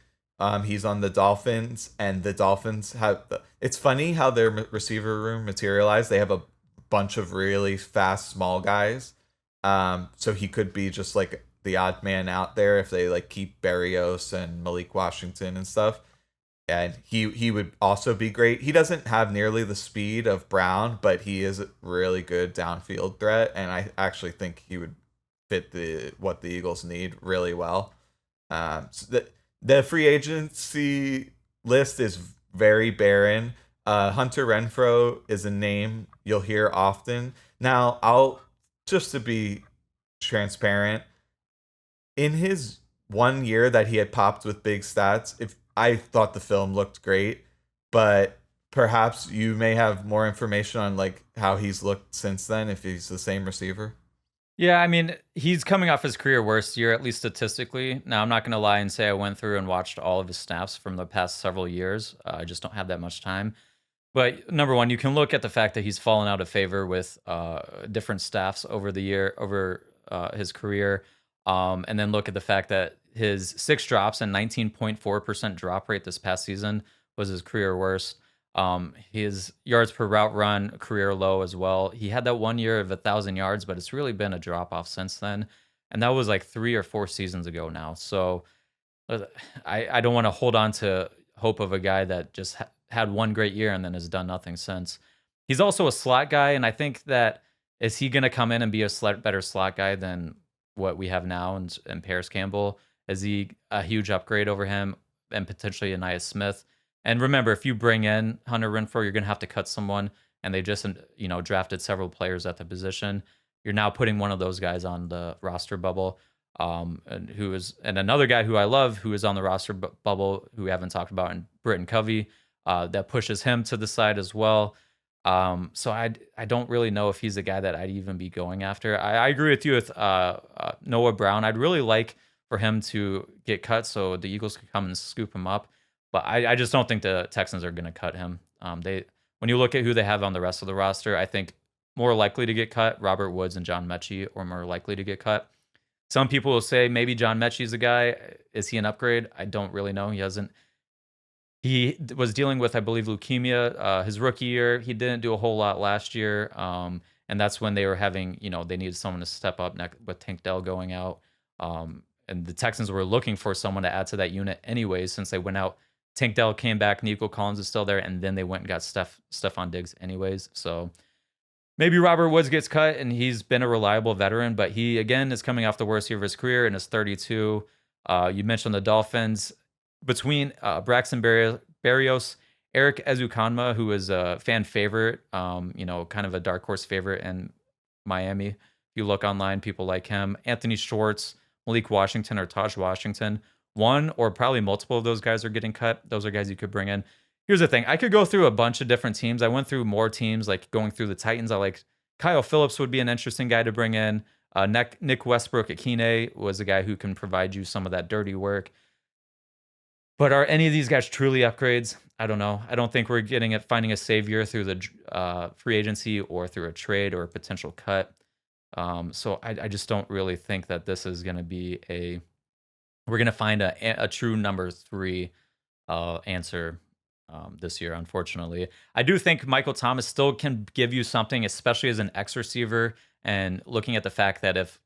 He's on the Dolphins, and the Dolphins have. It's funny how their receiver room materialized. They have a bunch of really fast small guys. So he could be just like the odd man out there if they like keep Berrios and Malik Washington and stuff. And he would also be great. He doesn't have nearly the speed of Brown, but he is a really good downfield threat, and I actually think he would fit what the Eagles need really well. So the free agency list is very barren. Hunter Renfrow is a name you'll hear often. Now, I'll just to be transparent, in his 1 year that he had popped with big stats, if I thought the film looked great, but perhaps you may have more information on like how he's looked since then if he's the same receiver. Yeah, I mean, he's coming off his career worst year, at least statistically. Now, I'm not going to lie and say I went through and watched all of his snaps from the past several years. I just don't have that much time. But number one, you can look at the fact that he's fallen out of favor with different staffs over his career, and then look at the fact that his 6 drops and 19.4% drop rate this past season was his career worst. His yards per route run career low as well. He had that 1 year of 1,000 yards, but it's really been a drop off since then, and that was like 3 or 4 seasons ago now. So I don't want to hold on to hope of a guy that just had one great year and then has done nothing since. He's also a slot guy, and I think that is he going to come in and be a better slot guy than what we have now and Paris Campbell? Is he a huge upgrade over him and potentially Anais Smith? And remember, if you bring in Hunter Renfrow, you're going to have to cut someone, and they just drafted several players at the position. You're now putting one of those guys on the roster bubble, and another guy who I love who is on the roster bubble who we haven't talked about, in Britton Covey, that pushes him to the side as well. So I don't really know if he's the guy that I'd even be going after. I agree with you with Noah Brown. I'd really like for him to get cut so the Eagles could come and scoop him up. But I just don't think the Texans are going to cut him. When you look at who they have on the rest of the roster, I think more likely to get cut, Robert Woods and John Mechie are more likely to get cut. Some people will say maybe John Mechie's the guy. Is he an upgrade? I don't really know. He hasn't. was dealing with, I believe, leukemia his rookie year. He didn't do a whole lot last year, and that's when they were having, they needed someone to step up with Tank Dell going out. And the Texans were looking for someone to add to that unit anyways, since they went out. Tank Dell came back, Nico Collins is still there, and then they went and got Stephon Diggs anyways. So maybe Robert Woods gets cut, and he's been a reliable veteran, but he, again, is coming off the worst year of his career and is 32. You mentioned the Dolphins. Between Braxton Berrios, Eric Ezukanma, who is a fan favorite, kind of a dark horse favorite in Miami. If you look online, people like him. Anthony Schwartz, Malik Washington, or Taj Washington. One or probably multiple of those guys are getting cut. Those are guys you could bring in. Here's the thing. I could go through a bunch of different teams. I went through more teams, like going through the Titans. I like Kyle Phillips would be an interesting guy to bring in. Nick Westbrook at Keeney was a guy who can provide you some of that dirty work. But are any of these guys truly upgrades? I don't know. I don't think we're finding a savior through the free agency or through a trade or a potential cut. So I just don't really think that this is going to be we're going to find a true number 3 answer this year, unfortunately. I do think Michael Thomas still can give you something, especially as an X receiver. And looking at the fact that if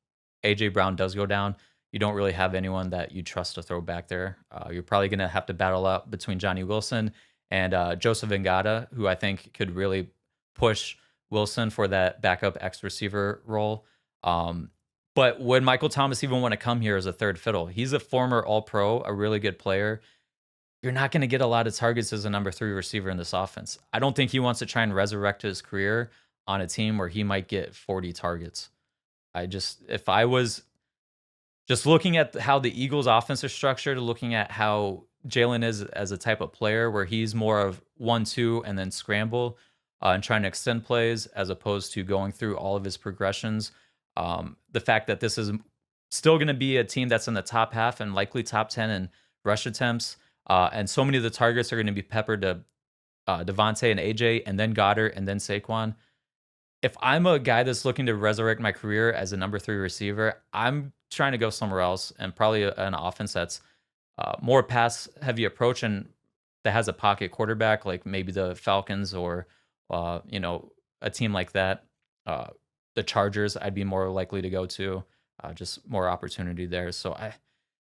A.J. Brown does go down, you don't really have anyone that you trust to throw back there. You're probably going to have to battle out between Johnny Wilson and Joseph Ngata, who I think could really push Wilson for that backup X receiver role. But would Michael Thomas even want to come here as a third fiddle? He's a former All-Pro, a really good player. You're not going to get a lot of targets as a number 3 receiver in this offense. I don't think he wants to try and resurrect his career on a team where he might get 40 targets. If I was just looking at how the Eagles' offense is structured, looking at how Jalen is as a type of player where he's more of 1-2 and then scramble and trying to extend plays as opposed to going through all of his progressions. The fact that this is still going to be a team that's in the top half and likely top 10 in rush attempts. And so many of the targets are going to be peppered to Devontae and AJ and then Goddard and then Saquon. If I'm a guy that's looking to resurrect my career as a number 3 receiver, I'm trying to go somewhere else and probably an offense that's more pass heavy approach and that has a pocket quarterback, like maybe the Falcons or a team like that. The Chargers, I'd be more likely to go to. Just more opportunity there. So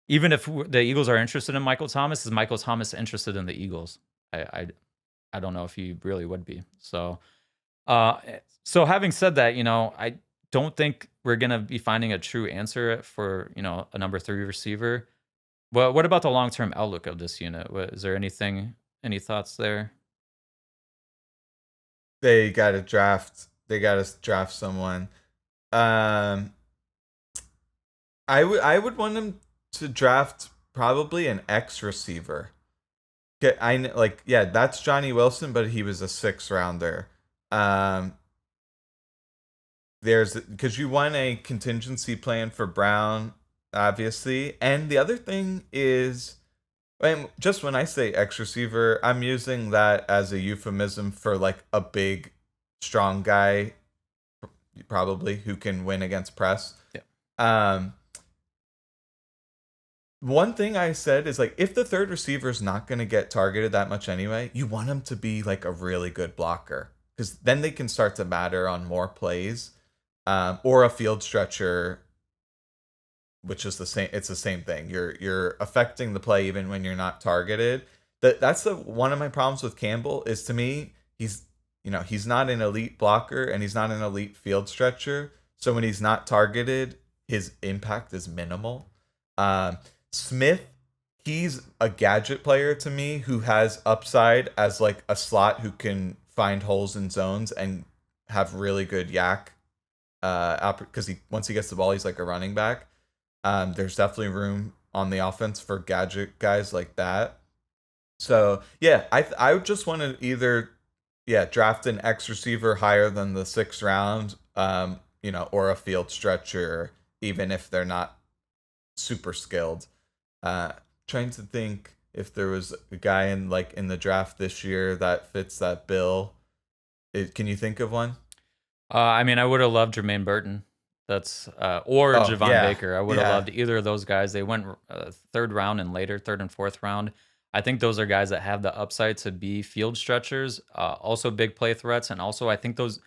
even if the Eagles are interested in Michael Thomas, is Michael Thomas interested in the Eagles? I don't know if he really would be. So having said that, I don't think we're going to be finding a true answer for, a number 3 receiver. But what about the long-term outlook of this unit? Is there any thoughts there? They got to draft someone. I would want them to draft probably an X receiver. That's Johnny Wilson, but he was a 6th rounder. Because you want a contingency plan for Brown, obviously, and the other thing is, just when I say X receiver, I'm using that as a euphemism for like a big, strong guy, probably who can win against press. Yeah. One thing I said is, like, if the third receiver is not going to get targeted that much anyway, you want him to be like a really good blocker, because then they can start to matter on more plays, or a field stretcher, which is the same. It's the same thing. You're affecting the play even when you're not targeted. That's one of my problems with Campbell is, to me, he's not an elite blocker and he's not an elite field stretcher. So when he's not targeted, his impact is minimal. Smith, he's a gadget player to me who has upside as like a slot who can find holes in zones and have really good yak. Because once he gets the ball, he's like a running back. There's definitely room on the offense for gadget guys like that. So yeah, I would just want to either draft an X receiver higher than the 6th round, or a field stretcher, even if they're not super skilled. Trying to think if there was a guy in the draft this year that fits that bill. Can you think of one? I would have loved Jermaine Burton. That's Javon Baker. I would have loved either of those guys. They went 3rd round and later, 3rd and 4th round. I think those are guys that have the upside to be field stretchers, also big play threats, and also I think those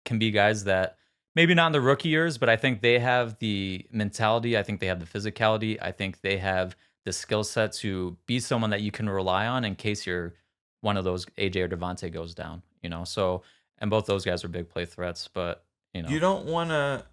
can be guys that maybe not in the rookie years, but I think they have the mentality. I think they have the physicality. I think they have the skill set to be someone that you can rely on in case you're one of those AJ or Devontae goes down. So and both those guys are big play threats, but you You know, don't want to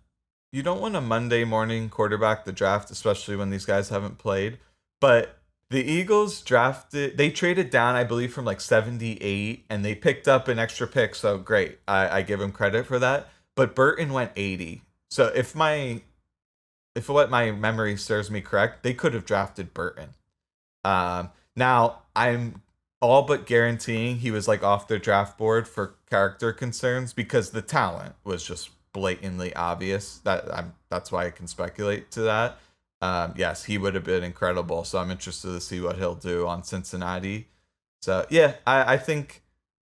you don't want a Monday morning quarterback the draft, especially when these guys haven't played. But the Eagles they traded down, I believe, from like 78, and they picked up an extra pick. So great. I give them credit for that. But Burton went 80. So if what my memory serves me correct, they could have drafted Burton. Now I'm all but guaranteeing he was like off their draft board for character concerns because the talent was just blatantly obvious. That's why I can speculate to that. Yes, he would have been incredible. So I'm interested to see what he'll do on Cincinnati. So yeah, I think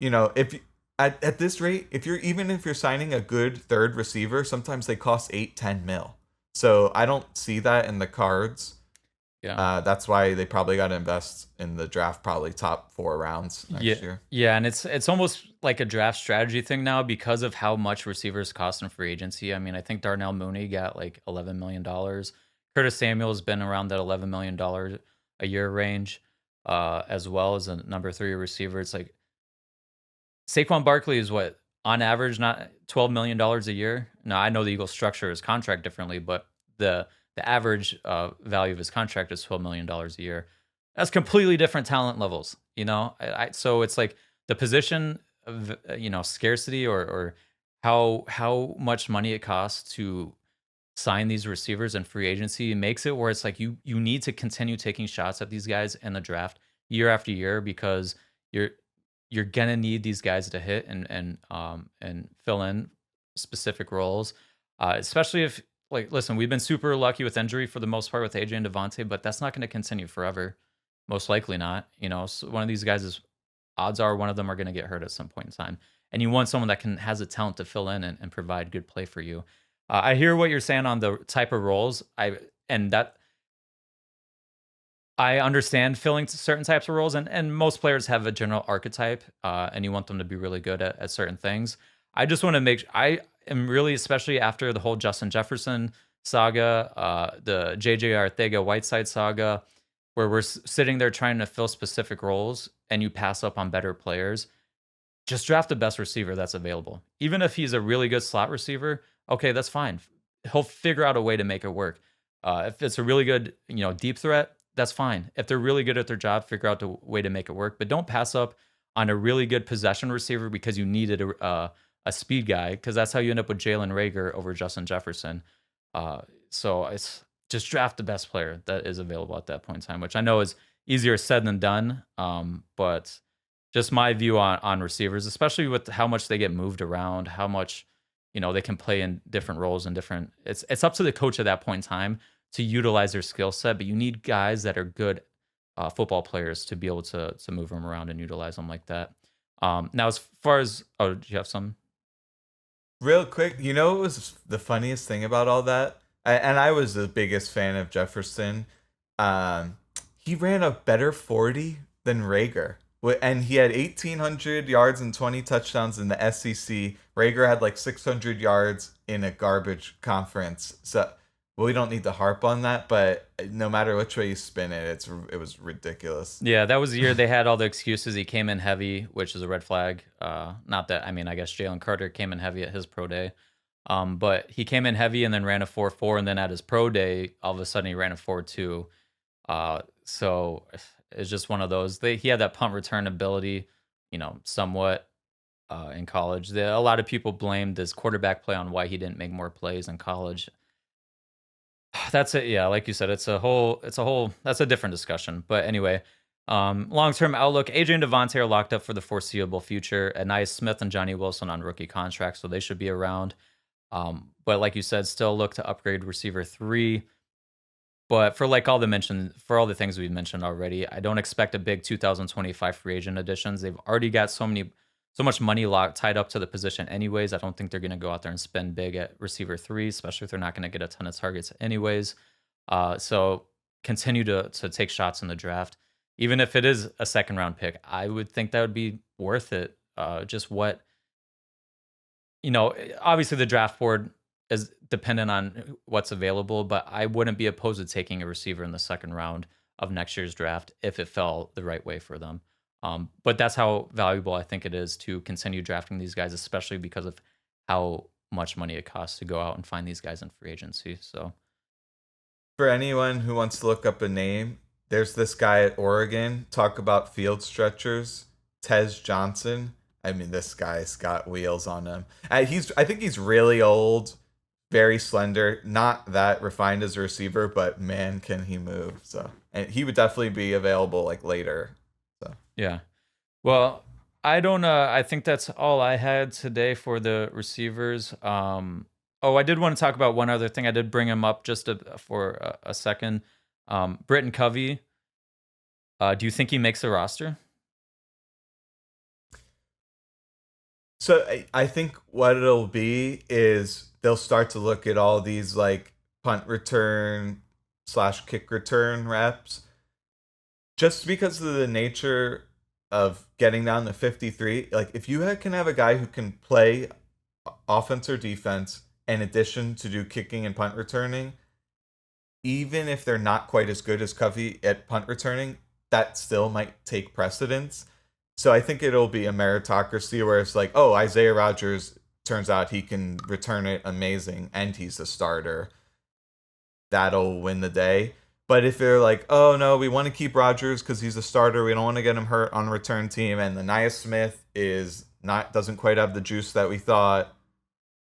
if at this rate, if you're signing a good third receiver, sometimes they cost 8-10 mil. So I don't see that in the cards. yeah. That's why they probably got to invest in the draft, probably top 4 rounds Yeah, next year. yeah, and it's almost like a draft strategy thing now because of how much receivers cost in free agency. I mean, I think Darnell Mooney got like $11 million. Curtis Samuel's been around that $11 million a year range, as well as a number three receiver. It's like Saquon Barkley is what on average not $12 million a year. Now I know the Eagles structure his contract differently, but the average value of his contract is $12 million a year. That's completely different talent levels, so it's like the position of scarcity or how much money it costs to sign these receivers in free agency makes it where it's like you need to continue taking shots at these guys in the draft year after year because you're you're gonna need these guys to hit and fill in specific roles, especially if like listen, we've been super lucky with injury for the most part with AJ and Devontae, but that's not going to continue forever. Most likely not. So one of these guys is odds are one of them are going to get hurt at some point in time, and you want someone that has a talent to fill in and provide good play for you. I hear what you're saying on the type of roles. And that I understand filling certain types of roles, and most players have a general archetype, and you want them to be really good at certain things. I just want to I am really, especially after the whole Justin Jefferson saga, the JJ Arthega Whiteside saga, where we're sitting there trying to fill specific roles and you pass up on better players. Just draft the best receiver that's available. Even if he's a really good slot receiver, okay, that's fine. He'll figure out a way to make it work. If it's a really good, deep threat, that's fine. If they're really good at their job, figure out the way to make it work. But don't pass up on a really good possession receiver because you needed a speed guy, because that's how you end up with Jalen Reagor over Justin Jefferson. So it's just draft the best player that is available at that point in time, which I know is easier said than done. But just my view on receivers, especially with how much they get moved around, how much they can play in different roles and different. It's up to the coach at that point in time to utilize their skill set, but you need guys that are good football players to be able to move them around and utilize them like that. Now, as far as do you have some? Real quick, what was the funniest thing about all that? And I was the biggest fan of Jefferson. He ran a better 40 than Rager. And he had 1,800 yards and 20 touchdowns in the SEC. Rager had like 600 yards in a garbage conference. So we don't need to harp on that, but no matter which way you spin it, it was ridiculous. Yeah, that was the year they had all the excuses. He came in heavy, which is a red flag. Not that, I mean, I guess Jalen Carter came in heavy at his pro day. But he came in heavy and then ran a 4.4, and then at his pro day, all of a sudden he ran a 4.2. So it's just one of those. He had that punt return ability, somewhat in college. A lot of people blamed his quarterback play on why he didn't make more plays in college. That's it. Yeah, like you said, that's a different discussion. But anyway, long-term outlook, AJ and Devontae are locked up for the foreseeable future. Anais Smith and Johnny Wilson on rookie contracts, so they should be around. But like you said, still look to upgrade receiver 3. But for all the things we've mentioned already, I don't expect a big 2025 free agent additions. They've already got so much money tied up to the position anyways. I don't think they're going to go out there and spend big at receiver 3, especially if they're not going to get a ton of targets anyways. So continue to take shots in the draft. even if it is a second round pick, I would think that would be worth it. Just what obviously the draft board is dependent on what's available, but I wouldn't be opposed to taking a receiver in the second round of next year's draft if it fell the right way for them. But that's how valuable I think it is to continue drafting these guys, especially because of how much money it costs to go out and find these guys in free agency. So For anyone who wants to look up a name, there's this guy at Oregon. Talk about field stretchers, Tez Johnson. I mean, this guy's got wheels on him. I think he's really old, very slender, not that refined as a receiver, but man, can he move. So, and he would definitely be available like later. So, yeah. Well, I don't I think that's all I had today for the receivers. Oh, I did want to talk about one other thing. I did bring him up just for a second. Britton Covey. Do you think he makes the roster? so I think what it'll be is they'll start to look at all these like punt return slash kick return reps just because of the nature of getting down to 53. Like if you can have a guy who can play offense or defense in addition to do kicking and punt returning, even if they're not quite as good as Covey at punt returning, that still might take precedence. So I think it'll be a meritocracy where it's like, oh, Isaiah Rodgers, turns out he can return it amazing and he's a starter. That'll win the day. But if they're like, oh no, we want to keep Rodgers because he's a starter, we don't want to get him hurt on a return team, and the Nia Smith doesn't quite have the juice that we thought,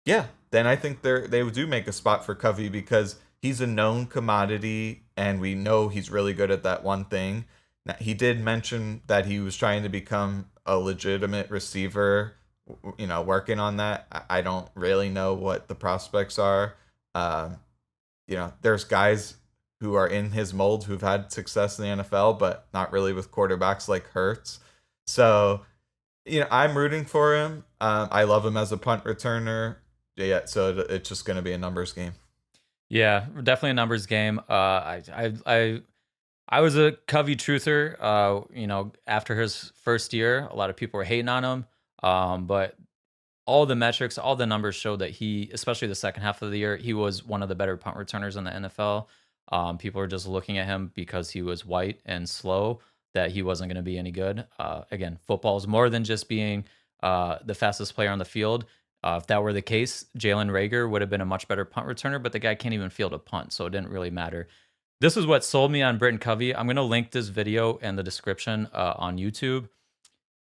yeah, then I think they do make a spot for Covey because he's a known commodity and we know he's really good at that one thing. Now, he did mention that he was trying to become a legitimate receiver, working on that. I don't really know what the prospects are. There's guys who are in his mold who've had success in the NFL, but not really with quarterbacks like Hurts. So, I'm rooting for him. I love him as a punt returner. Yeah, so it's just going to be a numbers game. Yeah, definitely a numbers game. I was a Covey truther. After his first year, a lot of people were hating on him. But all the metrics, all the numbers show that he, especially the second half of the year, he was one of the better punt returners in the NFL. People were just looking at him because he was white and slow, that he wasn't going to be any good. Again, football is more than just being the fastest player on the field. If that were the case, Jalen Reagor would have been a much better punt returner, but the guy can't even field a punt, so it didn't really matter. This is what sold me on Britton Covey. I'm going to link this video in the description on YouTube.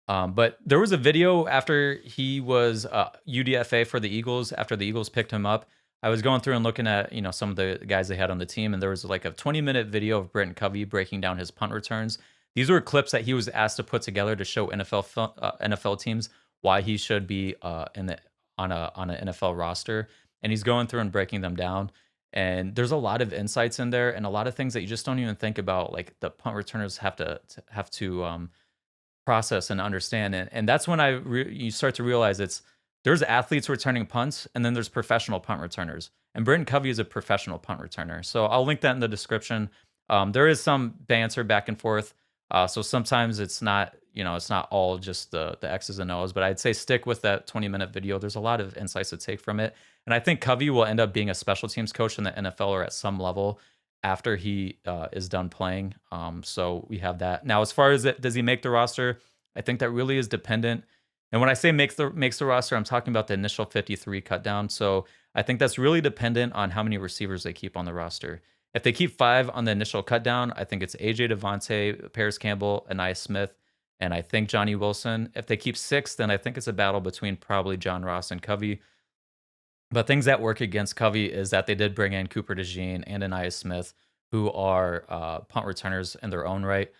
But there was a video after he was UDFA for the Eagles, after the Eagles picked him up. I was going through and looking at some of the guys they had on the team, and there was like a 20-minute video of Britton Covey breaking down his punt returns. These were clips that he was asked to put together to show NFL teams why he should be on an NFL roster, and he's going through and breaking them down. And there's a lot of insights in there, and a lot of things that you just don't even think about, like the punt returners have to process and understand. And that's when you start to realize there's athletes returning punts, and then there's professional punt returners. And Britton Covey is a professional punt returner. So I'll link that in the description. There is some banter back and forth. So sometimes it's not all just the X's and O's, but I'd say stick with that 20-minute video. There's a lot of insights to take from it. And I think Covey will end up being a special teams coach in the NFL or at some level after he is done playing. So we have that. Now, as far as does he make the roster? I think that really is dependent. And when I say makes the roster, I'm talking about the initial 53 cut down. So I think that's really dependent on how many receivers they keep on the roster. If they keep 5 on the initial cut down, I think it's AJ Devontae, Paris Campbell, Ania Smith, and I think Johnny Wilson. If they keep 6, then I think it's a battle between probably John Ross and Covey. But things that work against Covey is that they did bring in Cooper DeJean and Ania Smith, who are punt returners in their own right.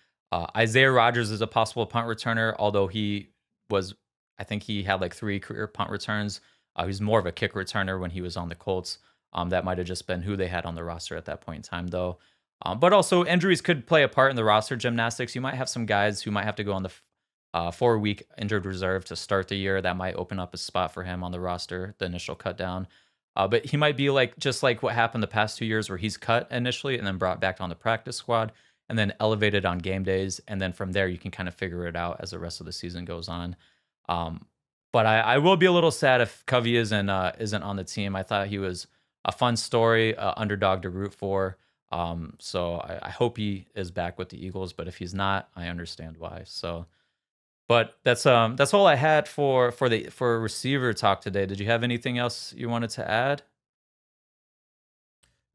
Isaiah Rodgers is a possible punt returner, although I think he had like 3 career punt returns. He was more of a kick returner when he was on the Colts. That might have just been who they had on the roster at that point in time, though. But also, injuries could play a part in the roster gymnastics. You might have some guys who might have to go on the 4-week injured reserve to start the year. That might open up a spot for him on the roster, the initial cut down. But he might be just like what happened the past 2 years where he's cut initially and then brought back on the practice squad. and then elevate it on game days. And then from there, you can kind of figure it out as the rest of the season goes on. Um, but I will be a little sad if Covey isn't on the team. I thought he was a fun story, underdog to root for. So I hope he is back with the Eagles. But if he's not, I understand why. So, but that's all I had for receiver talk today. Did you have anything else you wanted to add?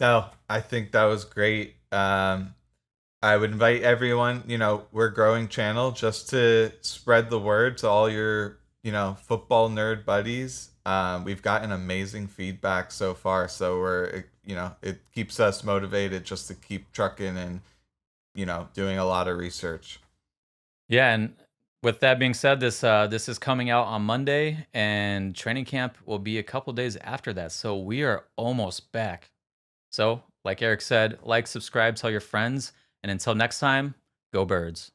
No, I think that was great. I would invite everyone, we're a growing channel, just to spread the word to all your, football nerd buddies. We've gotten amazing feedback so far. So it keeps us motivated just to keep trucking and, doing a lot of research. Yeah, and with that being said, this is coming out on Monday, and training camp will be a couple days after that. So we are almost back. So, like Eric said, like, subscribe, tell your friends, and until next time, go Birds.